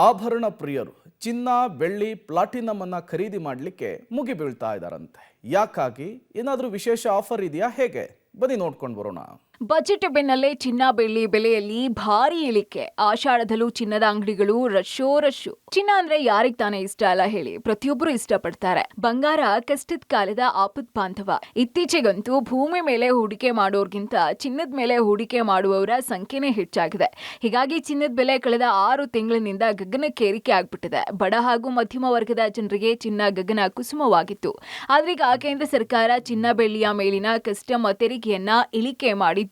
ಆಭರಣ ಪ್ರಿಯರು ಚಿನ್ನ ಬೆಳ್ಳಿ ಪ್ಲಾಟಿನಮ್ ಅನ್ನ ಖರೀದಿ ಮಾಡಲಿಕ್ಕೆ ಮುಗಿಬೀಳ್ತಾ ಇದ್ದಾರಂತೆ. ಯಾಕಾಗಿ? ಏನಾದರೂ ವಿಶೇಷ ಆಫರ್ ಇದೆಯಾ? ಹೇಗೆ? ಬನ್ನಿ ನೋಡ್ಕೊಂಡು ಬರೋಣ. ಬಜೆಟ್ ಬೆನ್ನಲ್ಲೇ ಚಿನ್ನ ಬೆಳ್ಳಿ ಬೆಲೆಯಲ್ಲಿ ಭಾರಿ ಇಳಿಕೆ. ಆಷಾಢದಲ್ಲೂ ಚಿನ್ನದ ಅಂಗಡಿಗಳು ರಶ್ಶು. ಚಿನ್ನ ಅಂದ್ರೆ ಯಾರಿಗ್ ತಾನೇ ಇಷ್ಟ ಅಲ್ಲ ಹೇಳಿ, ಪ್ರತಿಯೊಬ್ಬರು ಇಷ್ಟಪಡ್ತಾರೆ. ಬಂಗಾರ ಕಷ್ಟದ ಕಾಲದ ಆಪತ್ ಬಾಂಧವ. ಇತ್ತೀಚೆಗಂತೂ ಭೂಮಿ ಮೇಲೆ ಹೂಡಿಕೆ ಮಾಡೋರ್ಗಿಂತ ಚಿನ್ನದ ಮೇಲೆ ಹೂಡಿಕೆ ಮಾಡುವವರ ಸಂಖ್ಯೆನೇ ಹೆಚ್ಚಾಗಿದೆ. ಹೀಗಾಗಿ ಚಿನ್ನದ ಬೆಲೆ ಕಳೆದ 6 ತಿಂಗಳಿನಿಂದ ಗಗನಕ್ಕೇರಿಕೆ ಆಗ್ಬಿಟ್ಟಿದೆ. ಬಡ ಹಾಗೂ ಮಧ್ಯಮ ವರ್ಗದ ಜನರಿಗೆ ಚಿನ್ನ ಗಗನ ಕುಸುಮವಾಗಿತ್ತು. ಆದ್ರೀಗ ಕೇಂದ್ರ ಸರ್ಕಾರ ಚಿನ್ನ ಬೆಳ್ಳಿಯ ಮೇಲಿನ ಕಸ್ಟಮ್ ತೆರಿಗೆಯನ್ನ ಇಳಿಕೆ ಮಾಡಿದ್ದು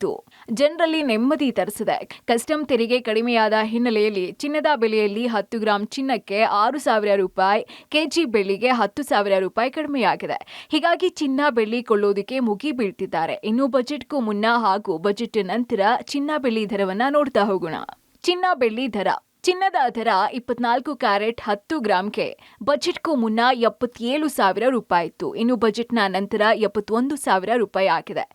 ಜನರಲ್ಲಿ ನೆಮ್ಮದಿ ತರಿಸಿದೆ. ಕಸ್ಟಮ್ ತೆರಿಗೆ ಕಡಿಮೆಯಾದ ಹಿನ್ನೆಲೆಯಲ್ಲಿ ಚಿನ್ನದ ಬೆಲೆಯಲ್ಲಿ 10 ಗ್ರಾಂ ಚಿನ್ನಕ್ಕೆ 6,000 ರೂಪಾಯಿ, ಕೆಜಿ ಬೆಳ್ಳಿಗೆ 10,000 ರೂಪಾಯಿ ಕಡಿಮೆಯಾಗಿದೆ. ಹೀಗಾಗಿ ಚಿನ್ನ ಬೆಳ್ಳಿ ಕೊಳ್ಳೋದಕ್ಕೆ ಮುಗಿ ಬೀಳ್ತಿದ್ದಾರೆ. ಇನ್ನು ಬಜೆಟ್ಗೂ ಮುನ್ನ ಹಾಗೂ ಬಜೆಟ್ ನಂತರ ಚಿನ್ನ ಬೆಳ್ಳಿ ದರವನ್ನ ನೋಡ್ತಾ ಹೋಗೋಣ. ಚಿನ್ನ ಬೆಳ್ಳಿ ದರ. ಚಿನ್ನದ ದರ 24 ಕ್ಯಾರೆಟ್ 10 ಗ್ರಾಂಗೆ ಬಜೆಟ್ಗೂ ಮುನ್ನ 77,000 ರೂಪಾಯಿ ಇತ್ತು. ಇನ್ನು ಬಜೆಟ್ನ ನಂತರ 71,000 ರೂಪಾಯಿ ಆಗಿದೆ.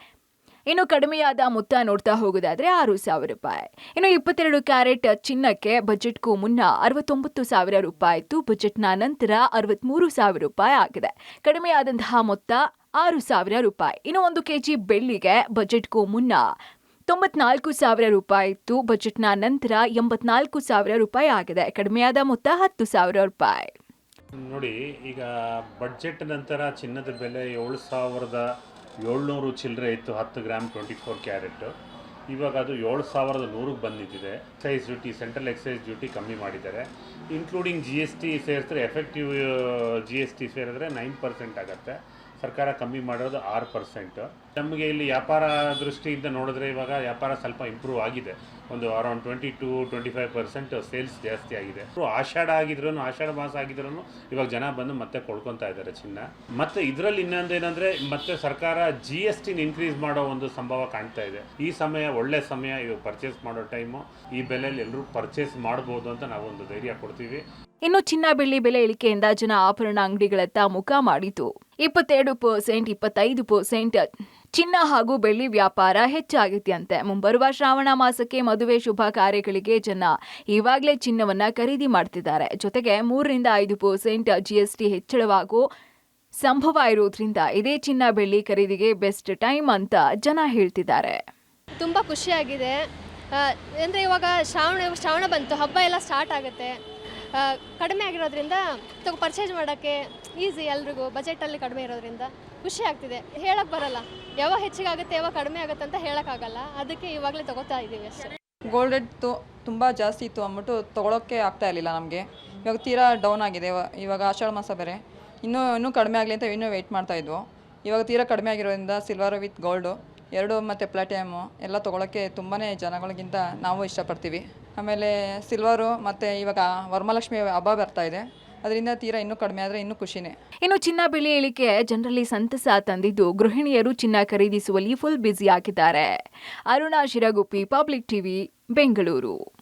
ಇನ್ನು ಕಡಿಮೆಯಾದ ಮೊತ್ತ ನೋಡ್ತಾ ಹೋಗೋದಾದ್ರೆ 6,000 ರೂಪಾಯಿ. ಇನ್ನು 22 ಕ್ಯಾರೆಟ್ ಚಿನ್ನಕ್ಕೆ ಬಜೆಟ್ಗೂ ಮುನ್ನ 69,000 ರೂಪಾಯಿ ಇತ್ತು. ಬಜೆಟ್ನ ನಂತರ 63,000 ರೂಪಾಯಿ ಆಗಿದೆ. ಕಡಿಮೆಯಾದಂತಹ ಮೊತ್ತ 6,000 ರೂಪಾಯಿ. ಇನ್ನು 1 ಕೆಜಿ ಬೆಳ್ಳಿಗೆ ಬಜೆಟ್ಗೂ ಮುನ್ನ 94,000 ರೂಪಾಯಿ ಇತ್ತು. ಬಜೆಟ್ನ ನಂತರ 84,000 ರೂಪಾಯಿ ಆಗಿದೆ. ಕಡಿಮೆಯಾದ ಮೊತ್ತ 10,000 ರೂಪಾಯಿ. ನೋಡಿ, ಈಗ ಬಡ್ಜೆಟ್ ನಂತರ ಚಿನ್ನದ ಬೆಲೆ 7,700 ಚಿಲ್ಲರೆ ಇತ್ತು. 10 ಗ್ರಾಮ್ 24 ಕ್ಯಾರೆಟ್. ಇವಾಗ ಅದು 7,100ಕ್ಕೆ ಬಂದಿದೆ. Excise duty, central excise duty ಕಮ್ಮಿ ಮಾಡಿದ್ದಾರೆ. ಇನ್ಕ್ಲೂಡಿಂಗ್ GST ಸೇರಿಸಿದ್ರೆ, ಎಫೆಕ್ಟಿವ್ GST ಸೇರಿದ್ರೆ 9% ಆಗುತ್ತೆ. ಸರ್ಕಾರ ಕಮ್ಮಿ ಮಾಡೋದು 6%. ನಮಗೆ ಇಲ್ಲಿ ವ್ಯಾಪಾರ ದೃಷ್ಟಿಯಿಂದ ನೋಡಿದ್ರೆ ಇವಾಗ ವ್ಯಾಪಾರ ಸ್ವಲ್ಪ ಇಂಪ್ರೂವ್ ಆಗಿದೆ. ಒಂದು ಅರೌಂಡ್ 20-25% ಸೇಲ್ಸ್ ಜಾಸ್ತಿ ಆಗಿದೆ. ಆಷಾಢ ಮಾಸ ಆಗಿದ್ರೂ ಇವಾಗ ಜನ ಬಂದು ಮತ್ತೆ ಕೊಳ್ಕೊತಾ ಇದ್ದಾರೆ ಚಿನ್ನ. ಮತ್ತೆ ಇದರಲ್ಲಿ ಇನ್ನೊಂದೇನೆಂದರೆ, ಮತ್ತೆ ಸರ್ಕಾರ GST ಇನ್ಕ್ರೀಸ್ ಮಾಡೋ ಒಂದು ಸಂಭವ ಕಾಣ್ತಾ ಇದೆ. ಈ ಸಮಯ ಒಳ್ಳೆ ಸಮಯ, ಇವಾಗ ಪರ್ಚೇಸ್ ಮಾಡೋ ಟೈಮು. ಈ ಬೆಲೆಯಲ್ಲಿ ಎಲ್ಲರೂ ಪರ್ಚೇಸ್ ಮಾಡ್ಬೋದು ಅಂತ ನಾವು ಒಂದು ಧೈರ್ಯ ಕೊಡ್ತೀವಿ. ಇನ್ನು ಚಿನ್ನ ಬೆಳ್ಳಿ ಬೆಲೆ ಇಳಿಕೆಯಿಂದ ಜನ ಆಭರಣ ಅಂಗಡಿಗಳತ್ತ ಮುಖ ಮಾಡಿತು. 22%, 25% ಚಿನ್ನ ಹಾಗೂ ಬೆಳ್ಳಿ ವ್ಯಾಪಾರ ಹೆಚ್ಚಾಗಿದೆಯಂತೆ. ಮುಂಬರುವ ಶ್ರಾವಣ ಮಾಸಕ್ಕೆ ಮದುವೆ ಶುಭ ಕಾರ್ಯಗಳಿಗೆ ಜನ ಈವಾಗಲೇ ಚಿನ್ನವನ್ನ ಖರೀದಿ ಮಾಡ್ತಿದ್ದಾರೆ. ಜೊತೆಗೆ 3-5% GST ಹೆಚ್ಚಳವಾಗೋ ಸಂಭವ ಇರೋದ್ರಿಂದ ಇದೇ ಚಿನ್ನ ಬೆಳ್ಳಿ ಖರೀದಿಗೆ ಬೆಸ್ಟ್ ಟೈಮ್ ಅಂತ ಜನ ಹೇಳ್ತಿದ್ದಾರೆ. ತುಂಬ ಖುಷಿಯಾಗಿದೆ. ಅಂದರೆ ಇವಾಗ ಶ್ರಾವಣ ಬಂತು, ಹಬ್ಬ ಎಲ್ಲ ಸ್ಟಾರ್ಟ್ ಆಗುತ್ತೆ. ಕಡಿಮೆ ಆಗಿರೋದ್ರಿಂದ ಪರ್ಚೇಸ್ ಮಾಡೋಕ್ಕೆ ಈಸಿ. ಎಲ್ರಿಗೂ ಬಜೆಟಲ್ಲಿ ಕಡಿಮೆ ಇರೋದ್ರಿಂದ ಖುಷಿ ಆಗ್ತಿದೆ. ಹೇಳಕ್ಕೆ ಬರಲ್ಲ, ಯಾವಾಗ ಹೆಚ್ಚಿಗಾಗುತ್ತೆ ಯಾವಾಗ ಕಡಿಮೆ ಆಗುತ್ತೆ ಅಂತ ಹೇಳೋಕ್ಕಾಗಲ್ಲ. ಅದಕ್ಕೆ ಇವಾಗಲೇ ತೊಗೋತಾ ಇದ್ದೀವಿ ಅಷ್ಟೇ. ಗೋಲ್ಡ್ ರೇಟ್ ತುಂಬ ಜಾಸ್ತಿ ಇತ್ತು ಅಂದ್ಬಿಟ್ಟು ತೊಗೊಳೋಕ್ಕೆ ಆಗ್ತಾ ಇರಲಿಲ್ಲ ನಮಗೆ. ಇವಾಗ ತೀರಾ ಡೌನ್ ಆಗಿದೆ. ಇವಾಗ ಆಷಾಢ ಮಾಸ ಬೇರೆ, ಇನ್ನೂ ಕಡಿಮೆ ಆಗಲಿ ಅಂತ ಇನ್ನೂ ವೆಯ್ಟ್ ಮಾಡ್ತಾಯಿದ್ವು. ಇವಾಗ ತೀರಾ ಕಡಿಮೆ ಆಗಿರೋದ್ರಿಂದ ಸಿಲ್ವರ್ ವಿತ್ ಗೋಲ್ಡು 2 ಮತ್ತು ಪ್ಲಾಟಿನಮ್ಮು ಎಲ್ಲ ತೊಗೊಳಕ್ಕೆ ತುಂಬಾ ಜನಗಳಿಗಿಂತ ನಾವು ಇಷ್ಟಪಡ್ತೀವಿ. ಆಮೇಲೆ ಸಿಲ್ವರು ಮತ್ತು ಇವಾಗ ವರಮಹಾಲಕ್ಷ್ಮಿ ಹಬ್ಬ ಬರ್ತಾ ಇದೆ, ಅದರಿಂದ ತೀರಾ ಇನ್ನೂ ಕಡಿಮೆ ಆದರೆ ಇನ್ನೂ ಖುಷಿನೇ. ಇನ್ನು ಚಿನ್ನ ಬೆಲೆ ಇಳಿಕೆ ಜನರಲ್ಲಿ ಸಂತಸ ತಂದಿದ್ದು ಗೃಹಿಣಿಯರು ಚಿನ್ನ ಖರೀದಿಸುವಲ್ಲಿ ಫುಲ್ ಬ್ಯುಸಿ ಆಗಿದ್ದಾರೆ. Aruna Shiraguppi, public TV, Bengaluru.